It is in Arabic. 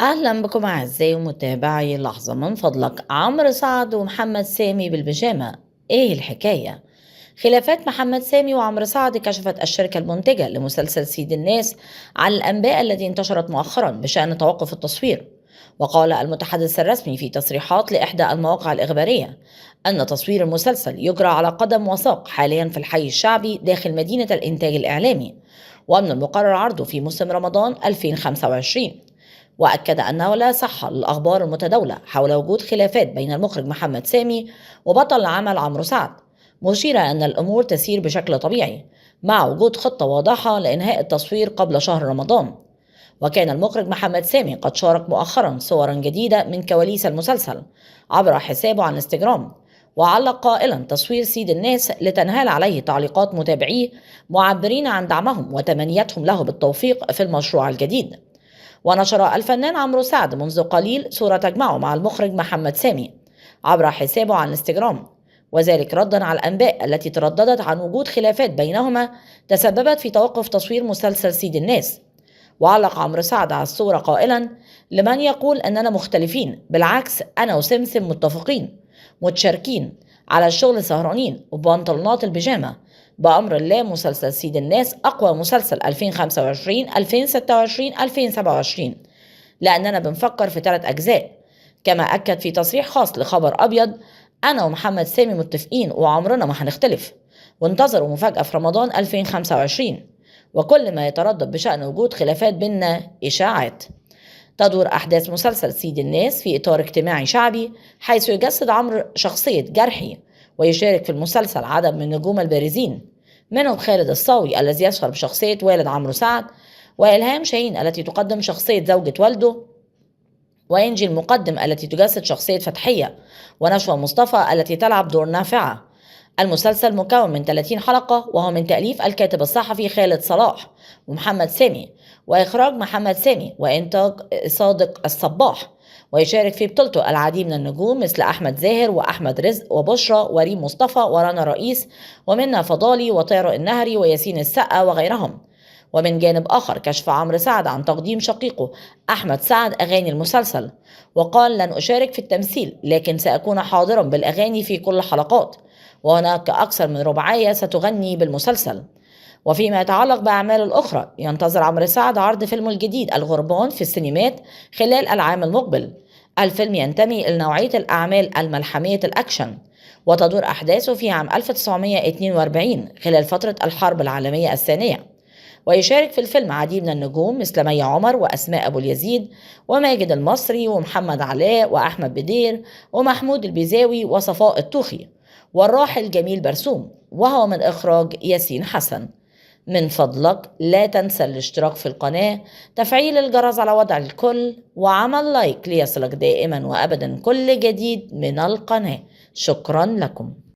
أهلا بكم أعزائي ومتابعي لحظة من فضلك. عمرو سعد ومحمد سامي بالبيجامة، إيه الحكاية؟ خلافات محمد سامي وعمرو سعد كشفت الشركة المنتجة لمسلسل سيد الناس عن الأنباء التي انتشرت مؤخرا بشأن توقف التصوير. وقال المتحدث الرسمي في تصريحات لإحدى المواقع الإخبارية أن تصوير المسلسل يجرى على قدم وساق حاليا في الحي الشعبي داخل مدينة الإنتاج الإعلامي، ومن المقرر عرضه في موسم رمضان 2025. وأكد أنه لا صحة للأخبار المتداولة حول وجود خلافات بين المخرج محمد سامي وبطل العمل عمرو سعد، مشيرة أن الأمور تسير بشكل طبيعي مع وجود خطة واضحة لإنهاء التصوير قبل شهر رمضان. وكان المخرج محمد سامي قد شارك مؤخرا صورا جديدة من كواليس المسلسل عبر حسابه على انستجرام، وعلق قائلا: تصوير سيد الناس لتنهال عليه تعليقات متابعيه معبرين عن دعمهم وتمنيتهم له بالتوفيق في المشروع الجديد. ونشر الفنان عمرو سعد منذ قليل صورة تجمعه مع المخرج محمد سامي عبر حسابه على الانستجرام، وذلك ردا على الأنباء التي ترددت عن وجود خلافات بينهما تسببت في توقف تصوير مسلسل سيد الناس. وعلق عمرو سعد على الصورة قائلا: لمن يقول أننا مختلفين، بالعكس أنا وسمسم متفقين متشاركين على الشغل، سهرانين وبنطلونات البيجامة. بأمر الله مسلسل سيد الناس أقوى مسلسل 2025 2026 2027، لأننا بنفكر في 3 أجزاء. كما أكد في تصريح خاص لخبر أبيض: أنا ومحمد سامي متفقين وعمرنا ما هنختلف، وانتظروا مفاجأة في رمضان 2025. وكل ما يتردد بشأن وجود خلافات بيننا إشاعات. تدور أحداث مسلسل سيد الناس في إطار اجتماعي شعبي، حيث يجسد عمرو شخصية جرحي، ويشارك في المسلسل عدد من النجوم البارزين، منهم خالد الصاوي الذي يظهر بشخصية والد عمرو سعد، وإلهام شاهين التي تقدم شخصية زوجة والده، وإنجي المقدم التي تجسد شخصية فتحية، ونشوى مصطفى التي تلعب دور نافعة. المسلسل مكون من 30 حلقة، وهو من تأليف الكاتب الصحفي خالد صلاح ومحمد سامي، وإخراج محمد سامي، وإنتاج صادق الصباح. ويشارك في بطولته العديد من النجوم مثل أحمد زاهر وأحمد رزق وبشرى وريم مصطفى ورنا رئيس ومنى فضالي وطارق النهري وياسين السقا وغيرهم. ومن جانب آخر كشف عمرو سعد عن تقديم شقيقه أحمد سعد أغاني المسلسل، وقال: لن أشارك في التمثيل، لكن سأكون حاضرا بالأغاني في كل الحلقات، وهناك أكثر من رباعية ستغني بالمسلسل. وفيما يتعلق بأعماله الأخرى، ينتظر عمرو سعد عرض فيلمه الجديد الغربان في السينمات خلال العام المقبل. الفيلم ينتمي إلى نوعية الأعمال الملحمية الأكشن، وتدور أحداثه في عام 1942 خلال فترة الحرب العالمية الثانية. ويشارك في الفيلم عديد من النجوم مثل مي عمر وأسماء أبو اليزيد وماجد المصري ومحمد علاء وأحمد بدير ومحمود البيزاوي وصفاء الطوخي والراحل جميل برسوم، وهو من إخراج ياسين حسن. من فضلك لا تنسى الاشتراك في القناة، تفعيل الجرس على وضع الكل، وعمل لايك ليصلك دائما وأبدا كل جديد من القناة. شكرا لكم.